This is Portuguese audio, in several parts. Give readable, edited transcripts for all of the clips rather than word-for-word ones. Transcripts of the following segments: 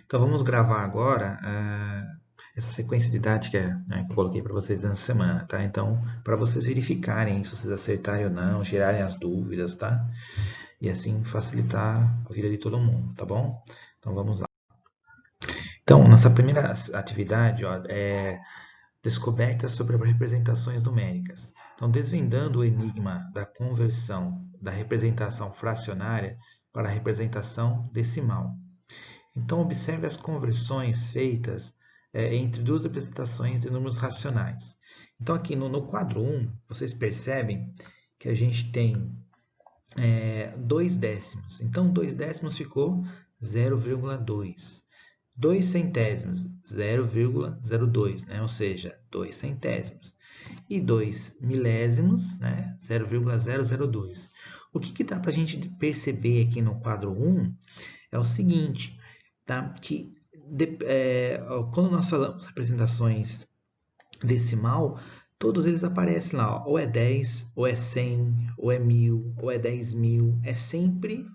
Então vamos gravar agora essa sequência didática, né, que eu coloquei para vocês nessa semana, tá? Então, para vocês verificarem se vocês acertarem ou não, tirarem as dúvidas, tá? E assim facilitar a vida de todo mundo, tá bom? Então vamos lá. Então, nossa primeira atividade é descobertas sobre representações numéricas. Então, desvendando o enigma da conversão da representação fracionária para a representação decimal. Então, observe as conversões feitas entre duas representações de números racionais. Então, aqui no quadro 1, vocês percebem que a gente tem 2 décimos. Então, 2 décimos ficou 0,2. 2 centésimos, 0,02, né? Ou seja, 2 centésimos. E 2 milésimos, né? 0,002. O que dá para a gente perceber aqui no quadro 1 é o seguinte, tá? Que quando nós falamos representações decimal, todos eles aparecem lá, ó, ou é 10, ou é 100, ou é 1000, ou é 10.000, é sempre,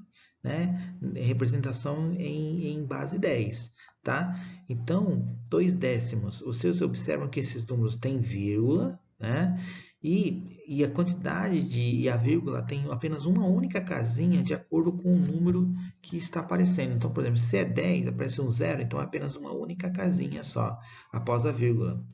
né, representação em base 10, tá? Então, 2 décimos, vocês observam que esses números têm vírgula, né? E a quantidade e a vírgula tem apenas uma única casinha de acordo com o número que está aparecendo. Então, por exemplo, se é 10, aparece um zero, então é apenas uma única casinha só, após a vírgula.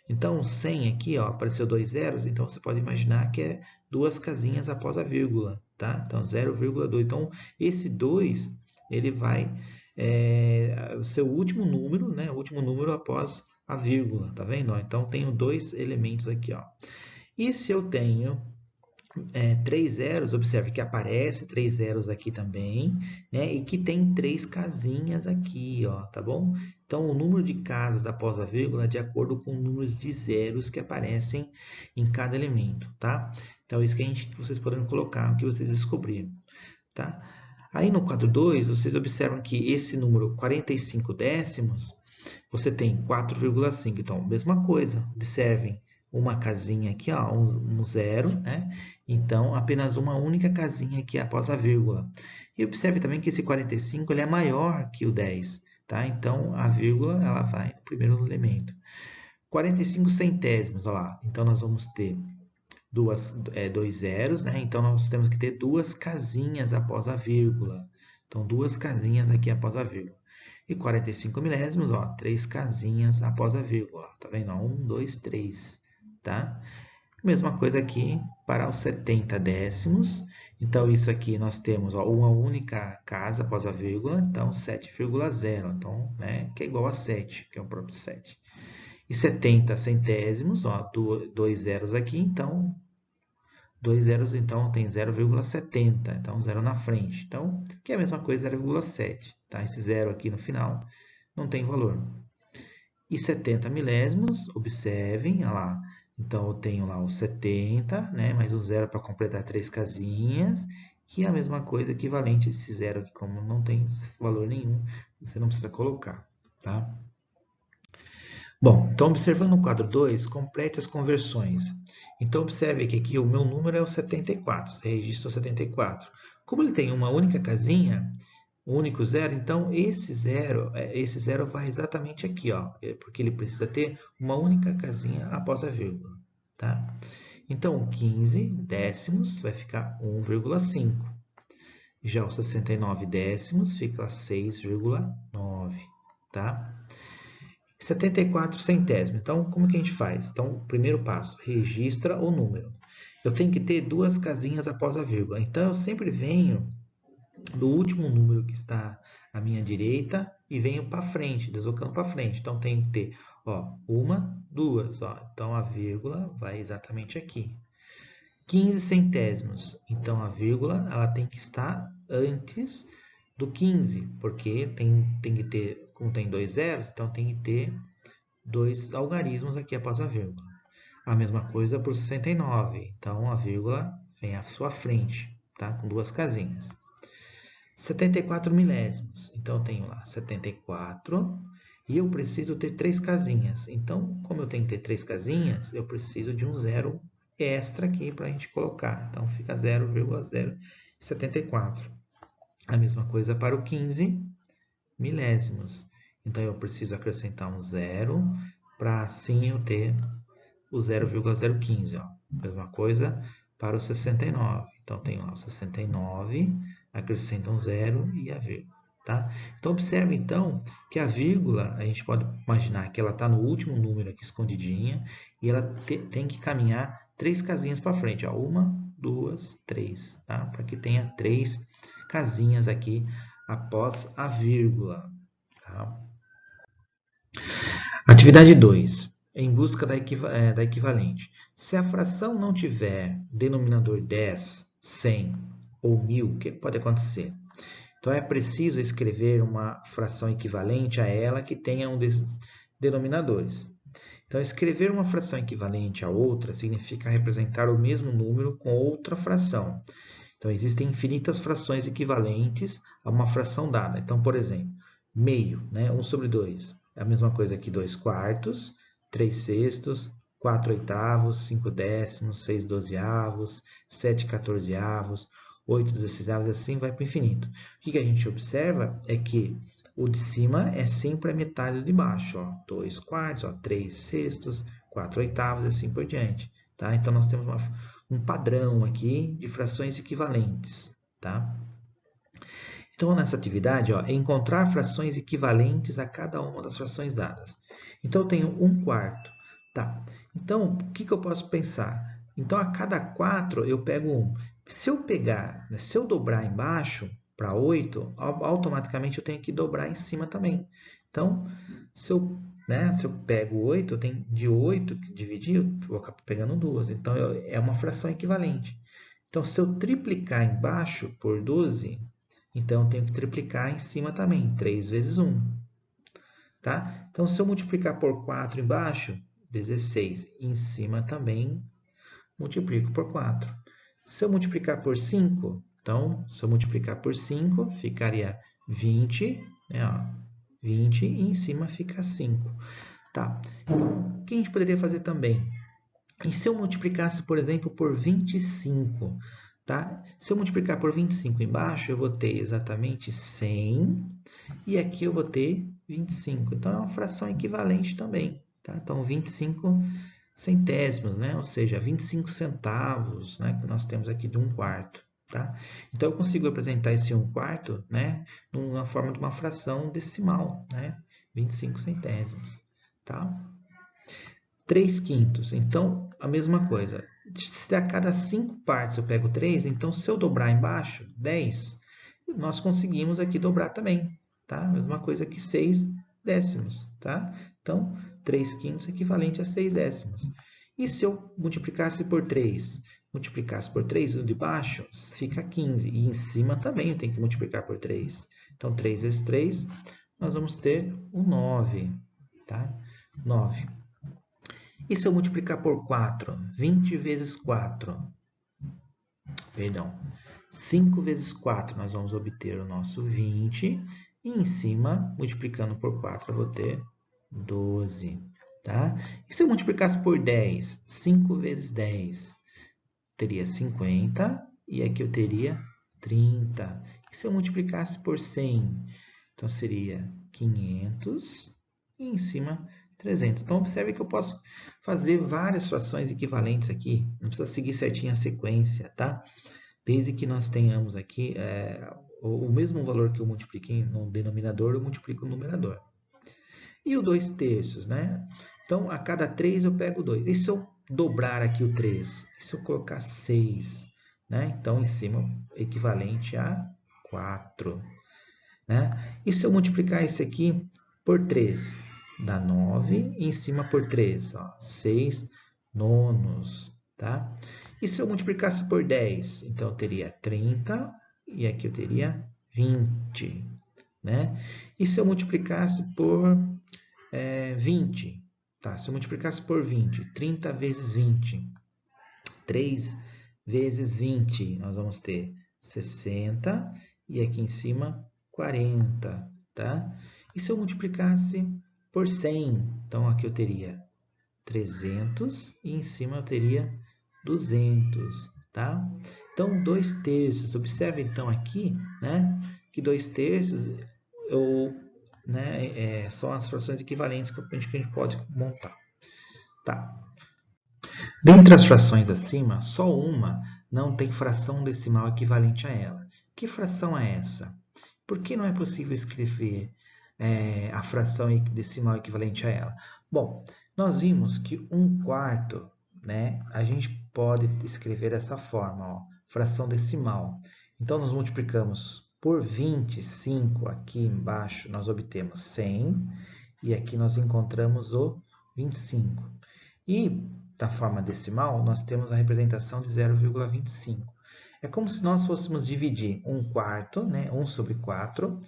Então, 100 aqui, ó, apareceu 2 zeros, então você pode imaginar que é duas casinhas após a vírgula, tá? Então, 0,2. Então, esse 2, ele vai ser o último número, né? O último número após a vírgula, tá vendo? Então, tenho dois elementos aqui, ó. E se eu tenho 3 zeros, observe que aparece 3 zeros aqui também, né? E que tem 3 casinhas aqui, ó, tá bom? Então, o número de casas após a vírgula é de acordo com o número de zeros que aparecem em cada elemento, tá? Então, isso que vocês podem colocar, o que vocês descobriram, tá? Aí no quadro 2, vocês observam que esse número 45 décimos, você tem 4,5. Então, mesma coisa, observem uma casinha aqui, ó, um zero, né? Então, apenas uma única casinha aqui após a vírgula. E observe também que esse 45 ele é maior que o 10, tá? Então, a vírgula ela vai no primeiro elemento. 45 centésimos, ó lá. Então, nós vamos ter dois zeros, né? Então, nós temos que ter duas casinhas após a vírgula. Então, duas casinhas aqui após a vírgula. E 45 milésimos, ó, três casinhas após a vírgula. Tá vendo? 1, 2, 3, tá? Mesma coisa aqui para os 70 décimos. Então, isso aqui nós temos ó, uma única casa após a vírgula, então 7,0. Então, né, que é igual a 7, que é o próprio 7. E 70 centésimos, ó, dois zeros aqui, então, dois zeros, então tem 0,70, então zero na frente. Então, que é a mesma coisa, 0,7. Tá? Esse zero aqui no final não tem valor. E 70 milésimos, observem, olha lá. Então, eu tenho lá os 70, né, mais o zero para completar três casinhas, que é a mesma coisa, equivalente a esse zero aqui, como não tem valor nenhum, você não precisa colocar, tá? Bom, então observando o quadro 2, complete as conversões. Então observe que aqui o meu número é o 74, você registra o 74. Como ele tem uma única casinha, o único zero, então esse zero vai exatamente aqui, ó, porque ele precisa ter uma única casinha após a vírgula, tá? Então, 15 décimos vai ficar 1,5. Já os 69 décimos fica 6,9, tá? 74 centésimos. Então, como que a gente faz? Então, o primeiro passo, registra o número. Eu tenho que ter duas casinhas após a vírgula. Então, eu sempre venho do último número que está à minha direita e venho para frente, deslocando para frente. Então, tenho que ter ó, uma, duas. Ó. Então, a vírgula vai exatamente aqui. 15 centésimos. Então, a vírgula ela tem que estar antes do 15, porque tem que ter, como tem dois zeros, então tem que ter dois algarismos aqui após a vírgula. A mesma coisa para o 69. Então, a vírgula vem à sua frente, tá? Com duas casinhas. 74 milésimos. Então, eu tenho lá 74 e eu preciso ter três casinhas. Então, como eu tenho que ter três casinhas, eu preciso de um zero extra aqui para a gente colocar. Então, fica 0,074. A mesma coisa para o 15 milésimos. Então, eu preciso acrescentar um zero para assim eu ter o 0,015. Ó. Mesma coisa para o 69. Então, tenho lá o 69, acrescento um zero e a vírgula. Tá? Então, observe então que a vírgula, a gente pode imaginar que ela está no último número aqui escondidinha e ela tem que caminhar 3 casinhas para frente. Ó. 1, 2, 3. Tá? Para que tenha 3 casinhas aqui após a vírgula. Tá? Atividade 2. Em busca da equivalente. Se a fração não tiver denominador 10, 100 ou 1000, o que pode acontecer? Então, é preciso escrever uma fração equivalente a ela que tenha um desses denominadores. Então, escrever uma fração equivalente a outra significa representar o mesmo número com outra fração. Então, existem infinitas frações equivalentes a uma fração dada. Então, por exemplo, meio, né? 1 sobre 2. É a mesma coisa que 2 quartos, 3 sextos, 4 oitavos, 5 décimos, 6 dozeavos, 7 quatorzeavos, 8 dezesseisavos, e assim vai para o infinito. O que a gente observa é que o de cima é sempre a metade do de baixo. Ó. 2 quartos, ó, 3 sextos, 4 oitavos e assim por diante. Tá? Então, nós temos um padrão aqui de frações equivalentes. Tá? Então, nessa atividade, ó, é encontrar frações equivalentes a cada uma das frações dadas. Então, eu tenho 1 quarto. Tá. Então, o que eu posso pensar? Então, a cada 4, eu pego 1. Se eu dobrar embaixo para 8, automaticamente eu tenho que dobrar em cima também. Então, se eu pego 8, eu tenho de 8 que dividir, eu vou acabar pegando 2. Então, é uma fração equivalente. Então, se eu triplicar embaixo por 12, então eu tenho que triplicar em cima também, 3 vezes 1. Tá? Então, se eu multiplicar por 4 embaixo, 16. Em cima também multiplico por 4. Se eu multiplicar por 5, então, se eu multiplicar por 5, ficaria 20, né, ó, 20 e em cima fica 5. Tá. Então, o que a gente poderia fazer também? E se eu multiplicasse, por exemplo, por 25? Tá? Se eu multiplicar por 25 embaixo, eu vou ter exatamente 100 e aqui eu vou ter 25. Então, é uma fração equivalente também. Tá? Então, 25 centésimos, né? Ou seja, 25 centavos, né? Que nós temos aqui de 1 quarto. Tá? Então, eu consigo representar esse 1 quarto, né? Na forma de uma fração decimal, né? 25 centésimos. Tá? 3 quintos. Então, a mesma coisa. Se a cada 5 partes eu pego 3, então se eu dobrar embaixo, 10, nós conseguimos aqui dobrar também. Tá? Mesma coisa que 6 décimos. Tá? Então, 3 quintos equivalente a 6 décimos. E se eu multiplicasse por 3? Multiplicasse por 3, o de baixo fica 15. E em cima também eu tenho que multiplicar por 3. Então, 3 vezes 3, nós vamos ter o 9. Tá? 9. E se eu multiplicar por 4? 20 vezes 4. Perdão. 5 vezes 4, nós vamos obter o nosso 20. E em cima, multiplicando por 4, eu vou ter 12. Tá? E se eu multiplicasse por 10? 5 vezes 10. Teria 50. E aqui eu teria 30. E se eu multiplicasse por 100? Então, seria 500. E em cima, 300. Então, observe que eu posso fazer várias frações equivalentes aqui. Não precisa seguir certinho a sequência, tá? Desde que nós tenhamos aqui o mesmo valor que eu multipliquei no denominador, eu multiplico no numerador. E o 2 terços, né? Então, a cada 3 eu pego 2. E se eu dobrar aqui o 3? E se eu colocar 6? Né? Então, em cima, equivalente a 4. Né? E se eu multiplicar esse aqui por 3? Dá 9, e em cima por 3, ó, 6 nonos, tá? E se eu multiplicasse por 10? Então, eu teria 30, e aqui eu teria 20, né? E se eu multiplicasse por 20? Tá? Se eu multiplicasse por 20, 30 vezes 20, 3 vezes 20, nós vamos ter 60, e aqui em cima, 40, tá? E se eu multiplicasse por 100? Então, aqui eu teria 300 e em cima eu teria 200, tá? Então, 2 terços. Observe, então, aqui, né, que 2 terços eu né, são as frações equivalentes que a gente pode montar. Tá. Dentre as frações acima, só uma não tem fração decimal equivalente a ela. Que fração é essa? Por que não é possível escrever a fração decimal equivalente a ela? Bom, nós vimos que 1/4, né, a gente pode escrever dessa forma, ó, fração decimal. Então, nós multiplicamos por 25, aqui embaixo nós obtemos 100, e aqui nós encontramos o 25. E, da forma decimal, nós temos a representação de 0,25. É como se nós fôssemos dividir 1/4, né, 1 sobre 4,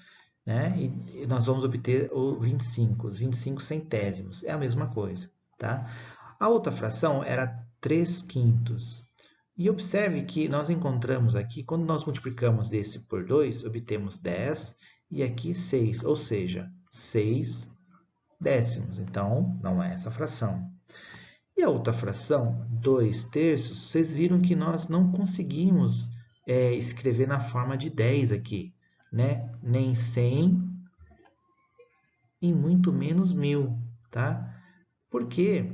né, e nós vamos obter o 25, os 25 centésimos. É a mesma coisa. Tá? A outra fração era 3/5. E observe que nós encontramos aqui, quando nós multiplicamos desse por 2, obtemos 10 e aqui 6, ou seja, 6 décimos. Então, não é essa fração. E a outra fração, 2/3, vocês viram que nós não conseguimos escrever na forma de 10 aqui, né? Nem 100 e muito menos 1000, tá? Porque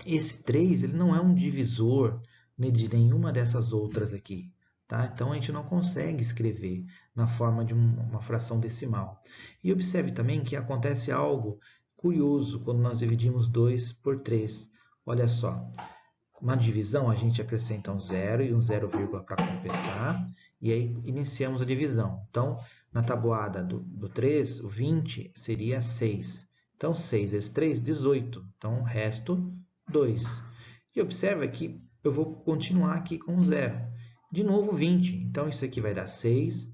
esse 3 ele não é um divisor de nenhuma dessas outras aqui, tá? Então a gente não consegue escrever na forma de uma fração decimal. E observe também que acontece algo curioso quando nós dividimos 2 por 3. Olha só, uma divisão a gente acrescenta um zero e um 0, para compensar, e aí iniciamos a divisão. Então, na tabuada do 3, o 20 seria 6. Então, 6 vezes 3, 18. Então, resto 2. E observa que eu vou continuar aqui com o 0. De novo, 20. Então, isso aqui vai dar 6.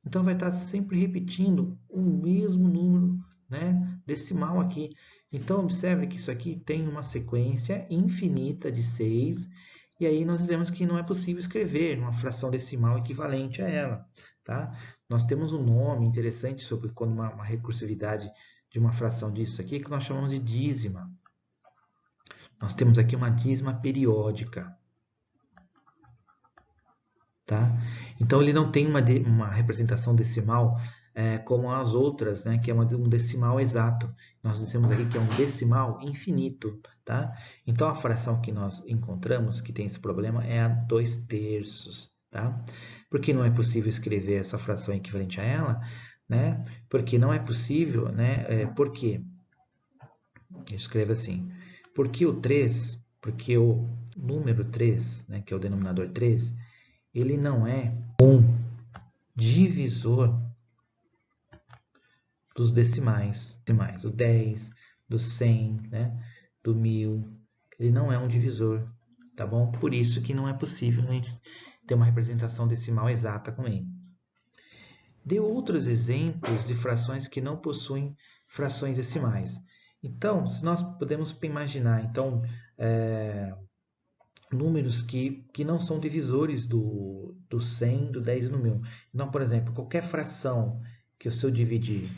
Então, vai estar sempre repetindo o mesmo número, né, decimal aqui. Então, observe que isso aqui tem uma sequência infinita de 6, e aí nós dizemos que não é possível escrever uma fração decimal equivalente a ela. Tá? Nós temos um nome interessante sobre quando uma recursividade de uma fração disso aqui, que nós chamamos de dízima. Nós temos aqui uma dízima periódica. Tá? Então, ele não tem uma representação decimal como as outras, né, que é um decimal exato. Nós dizemos aqui que é um decimal infinito. Tá? Então, a fração que nós encontramos que tem esse problema é a 2/3. Tá? Por que não é possível escrever essa fração equivalente a ela? Né? Porque não é possível, né? Por quê? Eu escrevo assim. Porque o número 3, né, que é o denominador 3, ele não é um divisor dos decimais. O 10, do 100, né, do 1000. Ele não é um divisor, tá bom? Por isso que não é possível a gente ter uma representação decimal exata com ele. Dê outros exemplos de frações que não possuem frações decimais. Então, se nós podemos imaginar, então, números que não são divisores do 100, do 10 e do 1000. Então, por exemplo, qualquer fração que se eu dividir,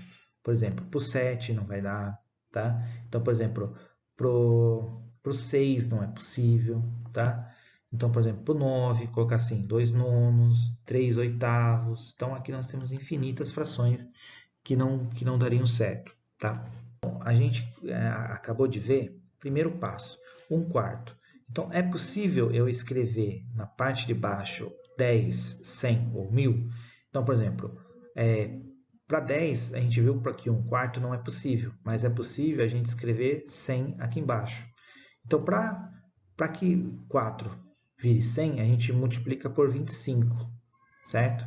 por exemplo, por 7 não vai dar, tá? Então, por exemplo, pro 6 não é possível, tá? Então, por exemplo, por 9, colocar assim, 2 nonos, 3 oitavos. Então, aqui nós temos infinitas frações que não dariam certo, tá? Bom, a gente acabou de ver, primeiro passo, 1/4. Então, é possível eu escrever na parte de baixo 10, 100 ou 1000? Então, por exemplo, para 10, a gente viu que aqui 1/4 não é possível, mas é possível a gente escrever 100 aqui embaixo. Então, para que 4 vire 100, a gente multiplica por 25, certo?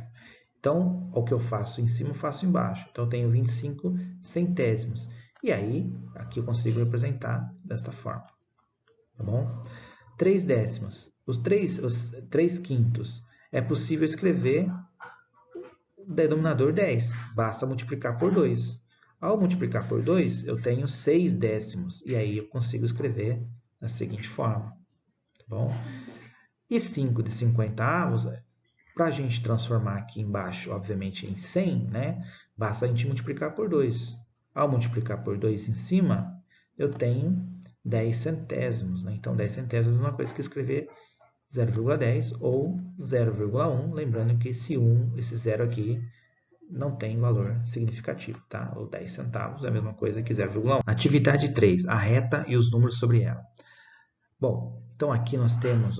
Então, o que eu faço em cima, eu faço embaixo. Então, eu tenho 25 centésimos. E aí, aqui eu consigo representar desta forma. Tá bom? 3 décimos. Os 3 quintos. É possível escrever o denominador 10. Basta multiplicar por 2. Ao multiplicar por 2, eu tenho 6 décimos. E aí eu consigo escrever da seguinte forma. Tá bom? E 5 de 50 avos, para a gente transformar aqui embaixo, obviamente, em 100, né? Basta a gente multiplicar por 2. Ao multiplicar por 2 em cima, eu tenho 10 centésimos. Né? Então, 10 centésimos é uma coisa que escrever 0,10 ou 0,1. Lembrando que esse 1, esse 0 aqui, não tem valor significativo, tá? O 10 centavos é a mesma coisa que 0,1. Atividade 3, a reta e os números sobre ela. Bom, então aqui nós temos,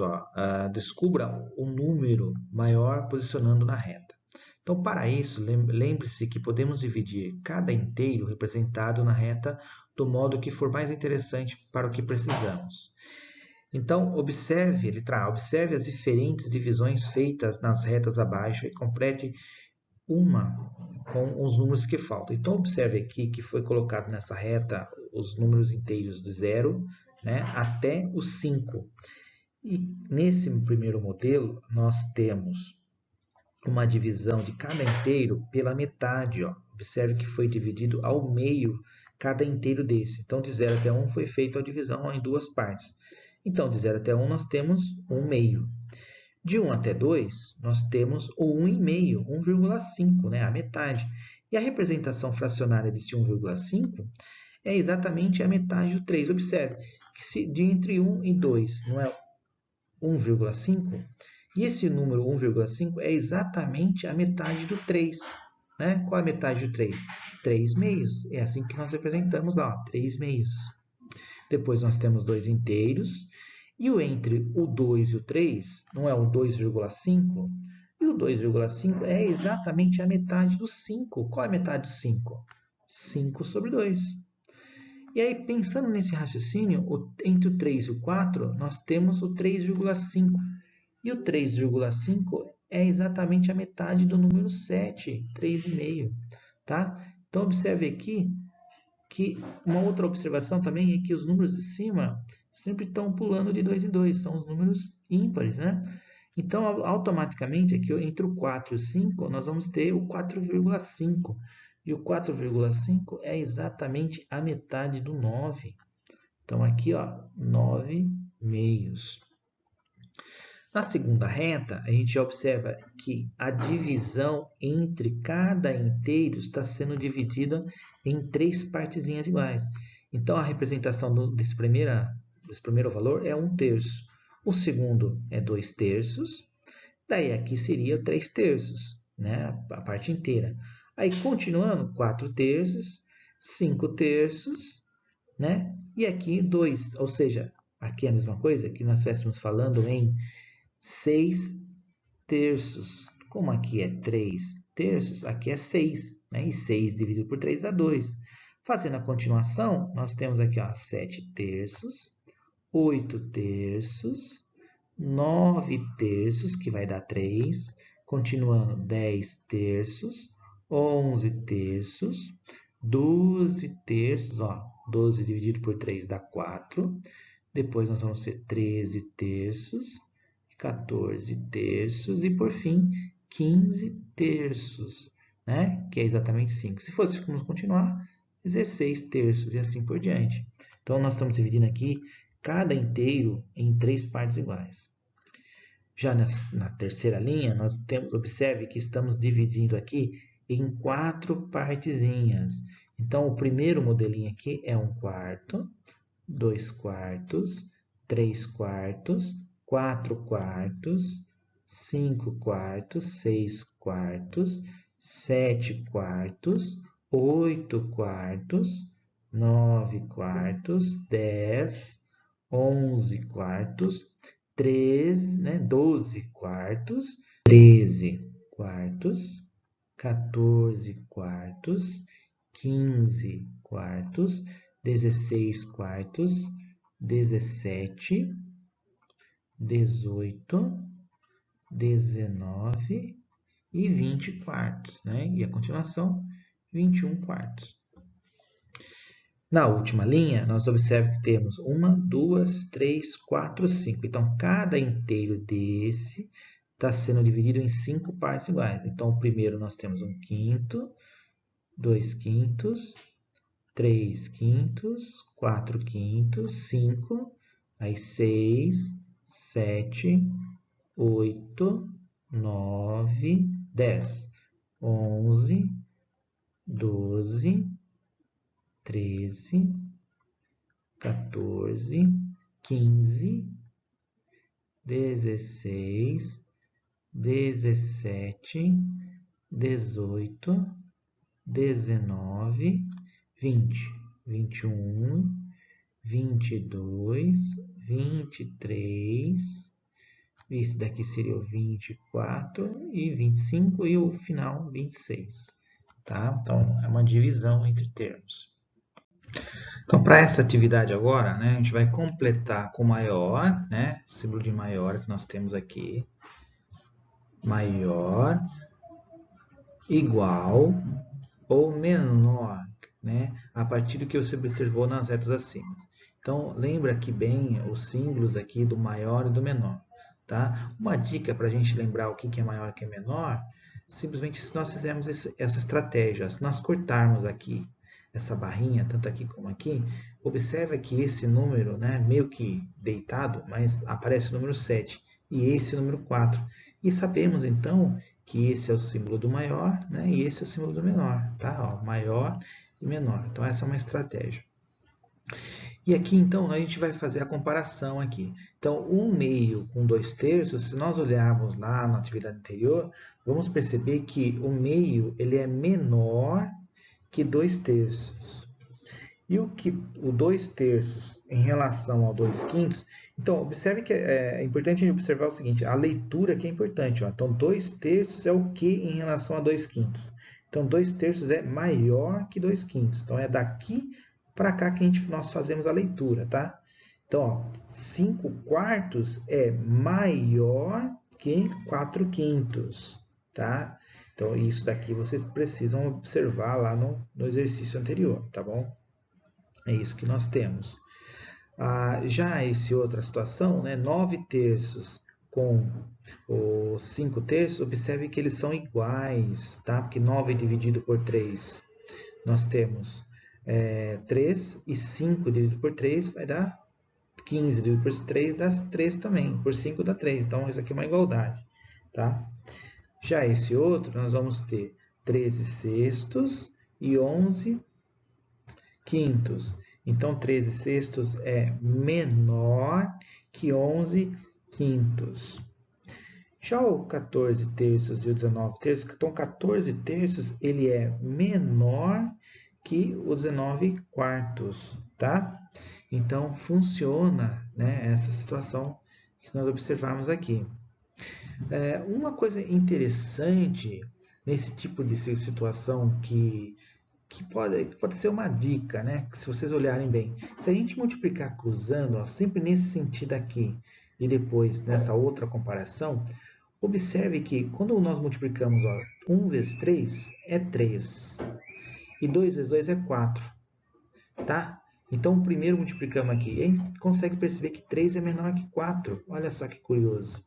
descubra o número maior posicionando na reta. Então, para isso, lembre-se que podemos dividir cada inteiro representado na reta do modo que for mais interessante para o que precisamos. Então, observe as diferentes divisões feitas nas retas abaixo e complete uma com os números que faltam. Então, observe aqui que foi colocado nessa reta os números inteiros do 0, né, até o 5. E nesse primeiro modelo, nós temos uma divisão de cada inteiro pela metade. Observe que foi dividido ao meio cada inteiro desse. Então, de 0 até 1 foi feita a divisão em duas partes. Então, de 0 até 1 nós temos 1 meio. De 1 até 2, nós temos o 1,5, 1,5, né? A metade. E a representação fracionária desse 1,5 é exatamente a metade do 3. Observe que se de entre 1 e 2 não é 1,5, e esse número 1,5 é exatamente a metade do 3. Né? Qual é a metade do 3? 3 meios. É assim que nós representamos lá, 3 meios. Depois nós temos 2 inteiros. E o entre o 2 e o 3 não é o 2,5? E o 2,5 é exatamente a metade do 5. Qual é a metade do 5? 5 sobre 2. E aí, pensando nesse raciocínio, entre o 3 e o 4, nós temos o 3,5. E o 3,5 é exatamente a metade do número 7, 3,5. Tá? Então, observe aqui que uma outra observação também é que os números de cima sempre estão pulando de 2 em 2, são os números ímpares, né? Então, automaticamente, aqui entre o 4 e o 5, nós vamos ter o 4,5. E o 4,5 é exatamente a metade do 9. Então, aqui, 9 meios. Na segunda reta, a gente observa que a divisão entre cada inteiro está sendo dividida em 3 partezinhas iguais. Então, a representação desse primeiro valor é 1/3. O segundo é 2/3. Daí aqui seria 3/3, né? A parte inteira. Aí, continuando, 4/3, 5/3, né? E aqui 2, ou seja, aqui é a mesma coisa que nós estivéssemos falando em 6/3. Como aqui é 3/3, aqui é 6, né? E 6 dividido por 3 dá 2. Fazendo a continuação, nós temos aqui 7/3, 8/3, 9/3, que vai dar 3. Continuando, 10/3, 11/3, 12/3, 12 dividido por 3 dá 4. Depois nós vamos ter 13/3, 14/3 e, por fim, 15/3, né? Que é exatamente 5. Se fôssemos continuar, 16/3 e assim por diante. Então, nós estamos dividindo aqui cada inteiro em 3 partes iguais. Já na terceira linha, nós temos, observe que estamos dividindo aqui em 4 partezinhas. Então, o primeiro modelinho aqui é 1/4, 2/4, 3/4, 4/4, 5/4, 6/4, 7/4, 8/4, 9/4, 10, 11/4, 13, né? 12/4, 13/4, 14/4, 15/4, 16/4, 17, 18, 19 e 20/4, né? E a continuação, 21/4. Na última linha, nós observamos que temos 1, 2, 3, 4, 5. Então, cada inteiro desse está sendo dividido em 5 partes iguais. Então, o primeiro nós temos 1/5, 2/5, 3/5, 4/5, 5, aí 6, 7, 8, 9, 10, 11, 12, 13, 14, 15, 16, 17, 18, 19, 20, 21, 22, 23, esse daqui seria o 24 e 25 e o final 26, tá? Então, é uma divisão entre termos. Então, para essa atividade agora, né, a gente vai completar com maior, né, o símbolo de maior que nós temos aqui, maior, igual ou menor, né, a partir do que você observou nas retas acima. Então, lembra aqui bem os símbolos aqui do maior e do menor, tá? Uma dica para a gente lembrar o que é maior e o que é menor, simplesmente se nós fizermos essa estratégia, se nós cortarmos aqui essa barrinha, tanto aqui como aqui, observa que esse número, né, meio que deitado, mas aparece o número 7 e esse o número 4. E sabemos então que esse é o símbolo do maior, né, e esse é o símbolo do menor, tá? Ó, maior e menor. Então essa é uma estratégia. E aqui, então, a gente vai fazer a comparação aqui. Então, 1/2 com 2/3, se nós olharmos lá na atividade anterior, vamos perceber que o meio ele é menor que 2/3. E o 2/3 em relação ao 2/5, então, observe que é importante a gente observar o seguinte, a leitura aqui é importante. Ó. Então, 2/3 é o que em relação a 2/5? Então, 2/3 é maior que 2/5. Então, é daqui para cá que nós fazemos a leitura, tá? Então, 5/4 é maior que 4/5, tá? Então, isso daqui vocês precisam observar lá no exercício anterior, tá bom? É isso que nós temos. Já essa outra situação, né, 9/3 com os 5/3, observe que eles são iguais, tá? Porque 9 dividido por 3, nós temos 3, e 5 dividido por 3 vai dar 15, dividido por 3 dá 3 também, por 5 dá 3, então isso aqui é uma igualdade, tá? Já esse outro, nós vamos ter 13/6 e 11/5. Então, 13/6 é menor que 11/5. Já o 14/3 e o 19/3, então 14/3 ele é menor que o 19/4, tá? Então, funciona, né, essa situação que nós observamos aqui. Uma coisa interessante nesse tipo de situação que pode ser uma dica, né? Que se vocês olharem bem, se a gente multiplicar cruzando, ó, sempre nesse sentido aqui, e depois nessa outra comparação, observe que quando nós multiplicamos, ó, 1 vezes 3 é 3, e 2 vezes 2 é 4, tá? Então, primeiro multiplicamos aqui, e a gente consegue perceber que 3 é menor que 4, olha só que curioso.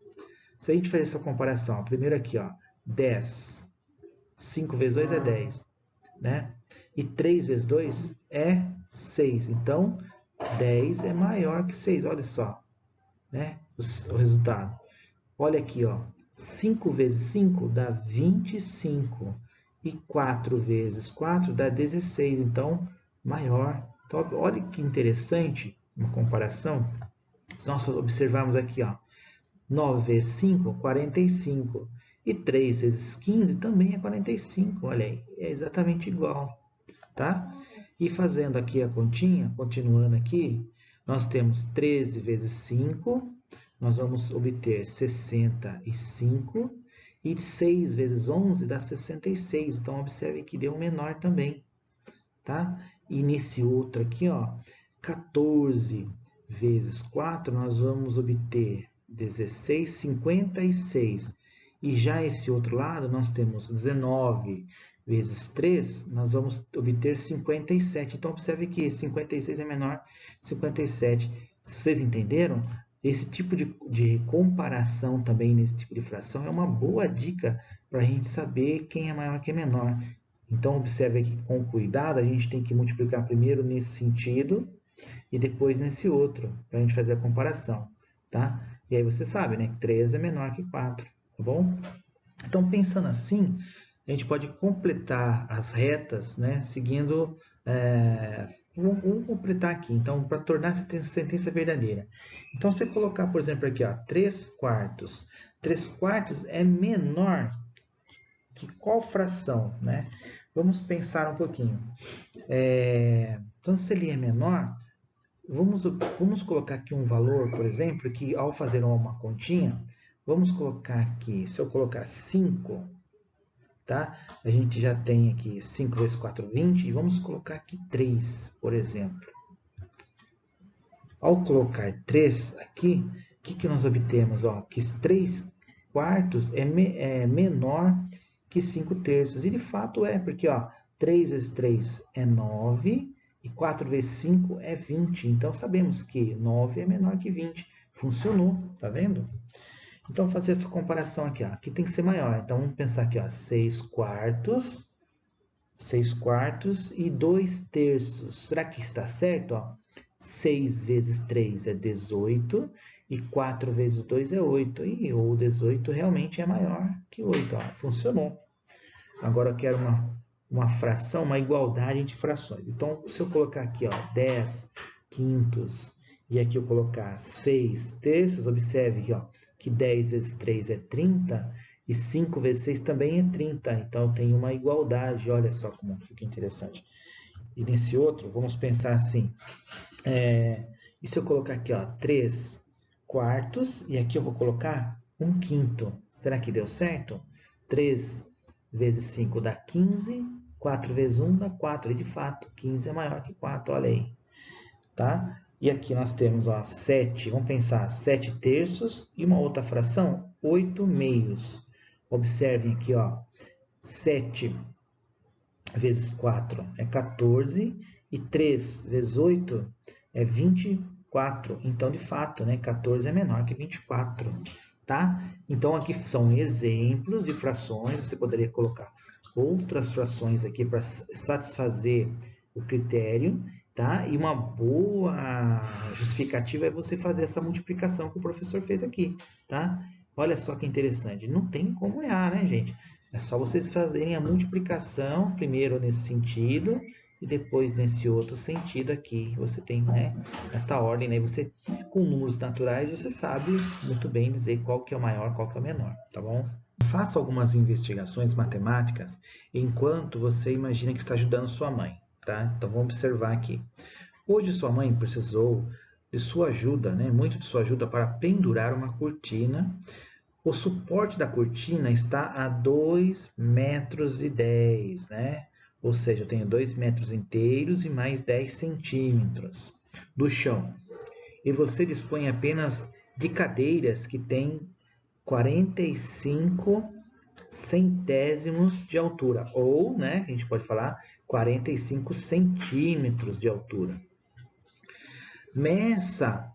Se a gente fazer essa comparação, ó, primeiro aqui, ó, 10, 5 vezes 2 é 10, né? E 3 vezes 2 é 6. Então, 10 é maior que 6. Olha só, né? O resultado. Olha aqui, ó. 5 vezes 5 dá 25. E 4 vezes 4 dá 16. Então, maior. Então, olha que interessante uma comparação. Se nós observarmos aqui, ó, 9 vezes 5, 45. E 3 vezes 15 também é 45. Olha aí, é exatamente igual. Tá? E fazendo aqui a continha, continuando aqui, nós temos 13 vezes 5, nós vamos obter 65, e 6 vezes 11 dá 66. Então, observe que deu menor também. Tá? E nesse outro aqui, ó, 14 vezes 4, nós vamos obter 16, 56. E já esse outro lado, nós temos 19 vezes 3, nós vamos obter 57. Então, observe que 56 é menor que 57. Se vocês entenderam, esse tipo de comparação também nesse tipo de fração é uma boa dica para a gente saber quem é maior e quem é menor. Então, observe aqui com cuidado, a gente tem que multiplicar primeiro nesse sentido e depois nesse outro, para a gente fazer a comparação, tá? E aí você sabe, né, que 3 é menor que 4, tá bom? Então, pensando assim, a gente pode completar as retas, né, seguindo... vamos completar aqui, então, para tornar essa sentença verdadeira. Então, se eu colocar, por exemplo, aqui, ó, 3/4. 3/4 é menor qual fração, né? Vamos pensar um pouquinho. Então, se ele é menor, vamos colocar aqui um valor, por exemplo, que ao fazer uma continha, vamos colocar aqui, se eu colocar 5, tá? A gente já tem aqui 5 vezes 4, 20, e vamos colocar aqui 3, por exemplo. Ao colocar 3 aqui, o que nós obtemos? Ó, que 3 quartos é menor que 5 terços. E de fato é, porque ó, 3 vezes 3 é 9 e 4 vezes 5 é 20. Então sabemos que 9 é menor que 20. Funcionou, tá vendo? Então fazer essa comparação aqui, ó. Aqui tem que ser maior. Então vamos pensar aqui, ó, 6 quartos e 2 terços. Será que está certo? Ó? 6 vezes 3 é 18 e 4 vezes 2 é 8. E o 18 realmente é maior que 8. Ó. Funcionou. Agora eu quero uma fração, uma igualdade entre frações. Então, se eu colocar aqui ó, 10 quintos e aqui eu colocar 6 terços, observe aqui, ó, que 10 vezes 3 é 30 e 5 vezes 6 também é 30. Então, tem uma igualdade. Olha só como fica interessante. E nesse outro, vamos pensar assim. E se eu colocar aqui, ó, 3 quartos e aqui eu vou colocar 1 quinto. Será que deu certo? 3 vezes 5 dá 15. 4 vezes 1 dá 4. E de fato, 15 é maior que 4. Olha aí. Tá? E aqui nós temos ó, 7, vamos pensar, 7 terços e uma outra fração, 8 meios. Observem aqui, ó, 7 vezes 4 é 14 e 3 vezes 8 é 24. Então, de fato, né, 14 é menor que 24. Tá? Então, aqui são exemplos de frações, você poderia colocar outras frações aqui para satisfazer o critério. Tá? E uma boa justificativa é você fazer essa multiplicação que o professor fez aqui. Tá? Olha só que interessante. Não tem como errar, né, gente? É só vocês fazerem a multiplicação, primeiro nesse sentido, e depois nesse outro sentido aqui. Você tem né, esta ordem, né? Você, com números naturais, você sabe muito bem dizer qual que é o maior, qual que é o menor, tá bom? Faça algumas investigações matemáticas enquanto você imagina que está ajudando sua mãe. Tá? Então vamos observar aqui. Hoje sua mãe precisou de sua ajuda, né? Muito de sua ajuda para pendurar uma cortina. O suporte da cortina está a 2,10 metros, né? Ou seja, eu tenho 2 metros inteiros e mais 10 centímetros do chão. E você dispõe apenas de cadeiras que têm 45 centésimos de altura, ou, né, a gente pode falar 45 centímetros de altura. Meça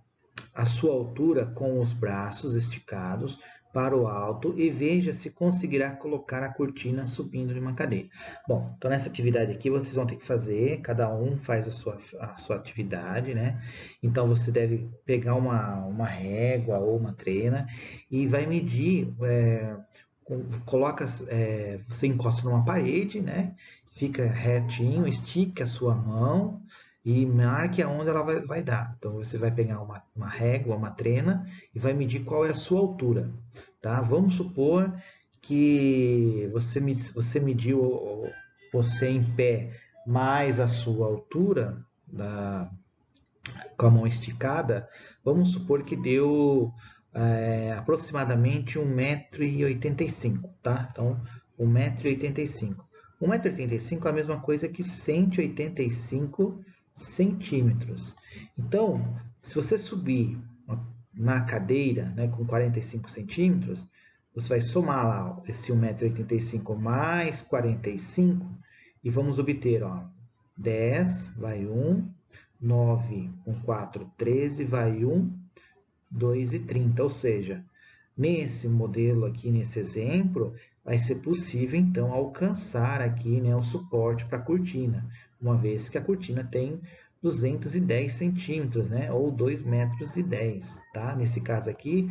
a sua altura com os braços esticados para o alto e veja se conseguirá colocar a cortina subindo de uma cadeira. Bom, então nessa atividade aqui vocês vão ter que fazer, cada um faz a sua atividade, né? Então você deve pegar uma régua ou uma trena e vai medir, você encosta numa parede, né? Fica retinho, estique a sua mão e marque aonde ela vai dar. Então você vai pegar uma régua, uma trena e vai medir qual é a sua altura. Tá? Vamos supor que você mediu você em pé mais a sua altura com a mão esticada. Vamos supor que deu aproximadamente 1,85 m. Tá? Então 1,85 m. 1,85 m é a mesma coisa que 185 centímetros. Então, se você subir na cadeira, né, com 45 centímetros, você vai somar lá esse 1,85 m mais 45 e vamos obter, ó, 10 vai 1, 9 com 4, 13 vai 1, 2 e 30. Ou seja, nesse modelo aqui, nesse exemplo, vai ser possível então alcançar aqui, né, o suporte para a cortina, uma vez que a cortina tem 210 centímetros, né, ou 2,10 metros, tá? Nesse caso aqui,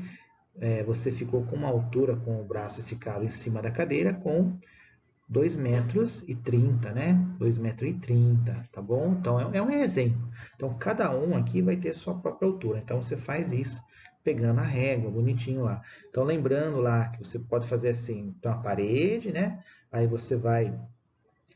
você ficou com uma altura com o braço esticado em cima da cadeira com 2,30 metros, né? 2,30 m, tá bom? Então, é um exemplo. Então, cada um aqui vai ter sua própria altura. Então, você faz isso, pegando a régua, bonitinho lá. Então, lembrando lá que você pode fazer assim, então a parede, né? Aí você vai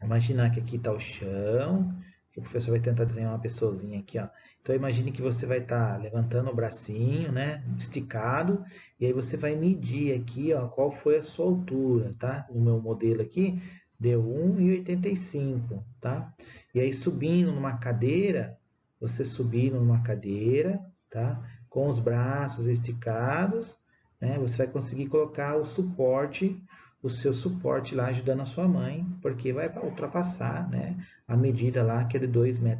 imaginar que aqui está o chão, que o professor vai tentar desenhar uma pessoazinha aqui, ó. Então imagine que você vai estar levantando o bracinho, né, esticado, e aí você vai medir aqui, ó, qual foi a sua altura, tá? No meu modelo aqui deu 1,85, tá? E aí subindo numa cadeira, você subindo numa cadeira, tá? Com os braços esticados, né? Você vai conseguir colocar o seu suporte lá ajudando a sua mãe, porque vai ultrapassar, né, a medida lá que é de 2,10 m,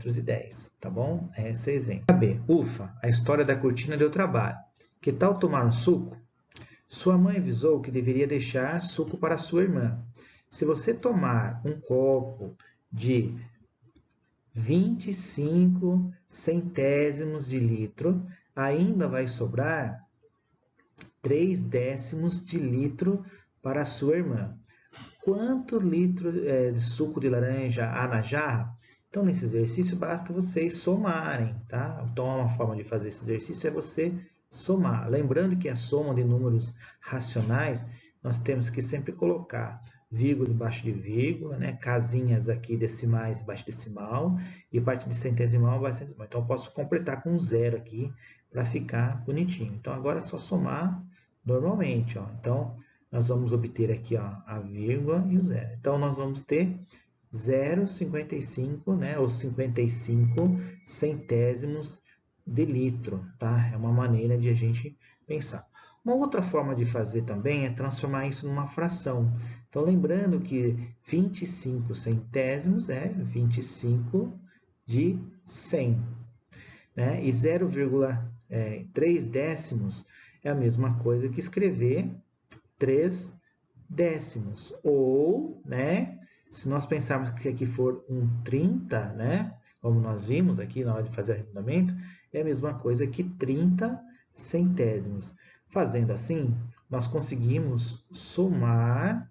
tá bom? Esse é exemplo. B. Ufa, a história da cortina deu trabalho. Que tal tomar um suco? Sua mãe avisou que deveria deixar suco para sua irmã. Se você tomar um copo de 25 centésimos de litro, ainda vai sobrar 3 décimos de litro para sua irmã. Quanto litro de suco de laranja há na jarra? Então, nesse exercício, basta vocês somarem, tá? Então, uma forma de fazer esse exercício é você somar. Lembrando que a soma de números racionais, nós temos que sempre colocar vírgula debaixo de vírgula, né? Casinhas aqui decimais embaixo de decimal e parte de centesimal abaixo de centesimal. Então, eu posso completar com 0 aqui para ficar bonitinho. Então, agora é só somar normalmente, ó. Então, nós vamos obter aqui, ó, a vírgula e o zero. Então, nós vamos ter 0,55, né, ou 55 centésimos de litro, tá? É uma maneira de a gente pensar. Uma outra forma de fazer também é transformar isso numa fração. Então, lembrando que 25 centésimos é 25 de 100, né? E 0,3 décimos é a mesma coisa que escrever 3 décimos. Ou, né, se nós pensarmos que aqui for um 30, né, como nós vimos aqui na hora de fazer arredondamento, é a mesma coisa que 30 centésimos. Fazendo assim, nós conseguimos somar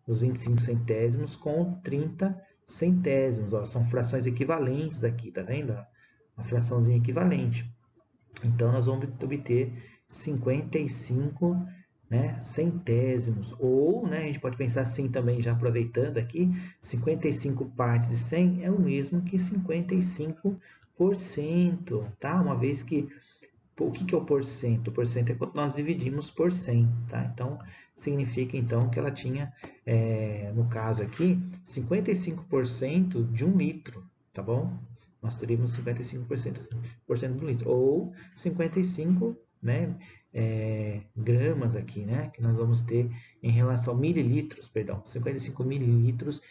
os 25 centésimos com 30 centésimos. Ó, são frações equivalentes aqui, tá vendo? Uma fraçãozinha equivalente. Então, nós vamos obter 55, né, centésimos. Ou, né, a gente pode pensar assim também, já aproveitando aqui, 55 partes de 100 é o mesmo que 55%, tá? Uma vez que, o que é o porcento? O porcento é quando nós dividimos por 100, tá? Então, significa então que ela tinha, no caso aqui, 55% de 1 litro, tá bom? Nós teríamos 55% do litro, ou 55, né, gramas aqui, né, que nós vamos ter em relação a mililitros, perdão, 55 mililitros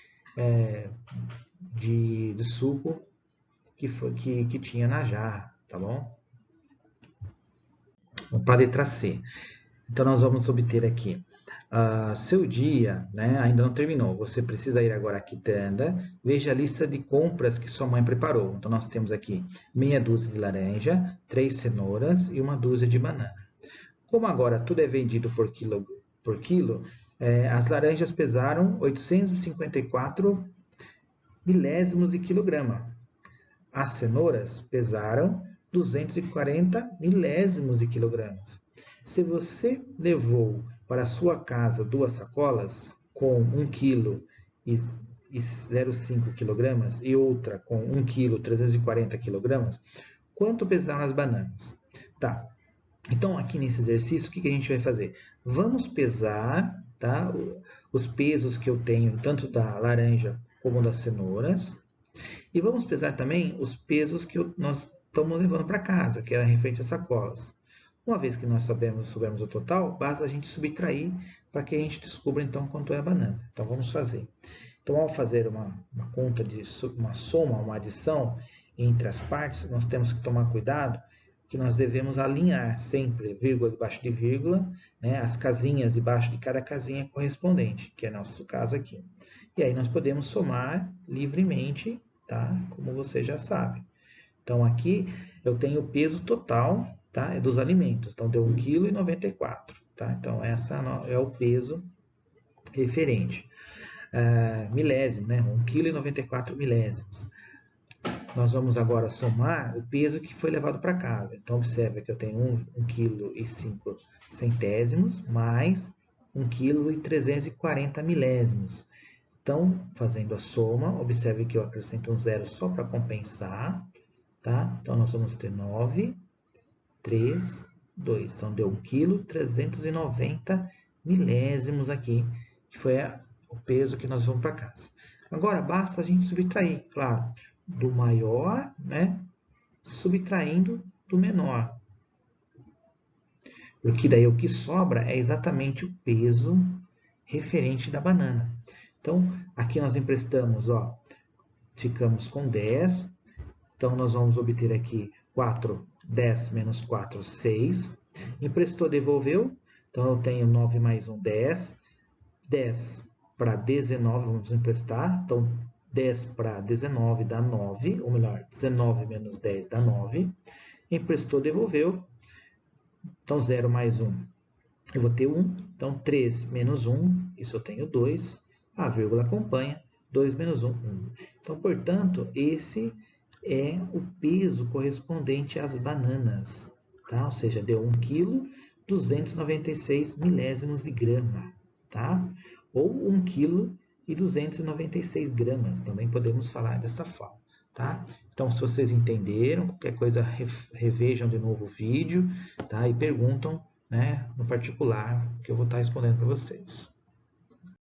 de suco que tinha na jarra, tá bom? Vamos para a letra C. Então, nós vamos obter aqui. Seu dia, né, ainda não terminou. Você precisa ir agora à quitanda. Veja a lista de compras que sua mãe preparou. Então, nós temos aqui meia dúzia de laranja, 3 cenouras e uma dúzia de banana. Como agora tudo é vendido por quilo, as laranjas pesaram 854 milésimos de quilograma. As cenouras pesaram 240 milésimos de quilogramas. Se você levou para sua casa 2 sacolas com 1 kg e 0,5 kg e outra com 1 kg 340 kg, quanto pesaram as bananas? Tá. Então, aqui nesse exercício, o que a gente vai fazer? Vamos pesar, tá, os pesos que eu tenho, tanto da laranja como das cenouras. E vamos pesar também os pesos que nós estamos levando para casa, que era referente às sacolas. Uma vez que nós soubermos o total, basta a gente subtrair para que a gente descubra então quanto é a banana. Então vamos fazer. Então, ao fazer uma conta de uma soma, uma adição entre as partes, nós temos que tomar cuidado que nós devemos alinhar sempre vírgula debaixo de vírgula, né, as casinhas debaixo de cada casinha correspondente, que é nosso caso aqui. E aí nós podemos somar livremente, tá? Como você já sabe. Então aqui eu tenho o peso total, tá? Dos alimentos. Então deu 1,94 kg, tá? Então essa é o peso referente. Milésimo, né? 1,94 kg milésimos. nós vamos agora somar o peso que foi levado para casa. Então, observa que eu tenho 1,05 kg mais 1,340 kg. Então, fazendo a soma, observe que eu acrescento um zero só para compensar. Tá? Então, nós vamos ter 9, 3, 2. Então, deu 1,390 milésimos aqui, que foi o peso que nós vamos para casa. Agora, basta a gente subtrair, claro, do maior, né, subtraindo do menor. Porque daí o que sobra é exatamente o peso referente da banana. Então, aqui nós emprestamos, ó, ficamos com 10. Então, nós vamos obter aqui 4, 10 menos 4, 6. Emprestou, devolveu. Então, eu tenho 9 mais 1, 10. 10 para 19, vamos emprestar. Então, 10 para 19 dá 9, ou melhor, 19 menos 10 dá 9. Emprestou, devolveu. Então, 0 mais 1, eu vou ter 1. Então, 3 menos 1, isso eu tenho 2. A vírgula acompanha. 2 menos 1, 1. Então, portanto, esse é o peso correspondente às bananas. Tá? Ou seja, deu 1 kg, 296 milésimos de grama. Tá? Ou 1 kg e 296 gramas. Também podemos falar dessa forma. Tá? Então, se vocês entenderam, qualquer coisa, revejam de novo o vídeo, tá? E perguntam, né, no particular, que eu vou estar respondendo para vocês.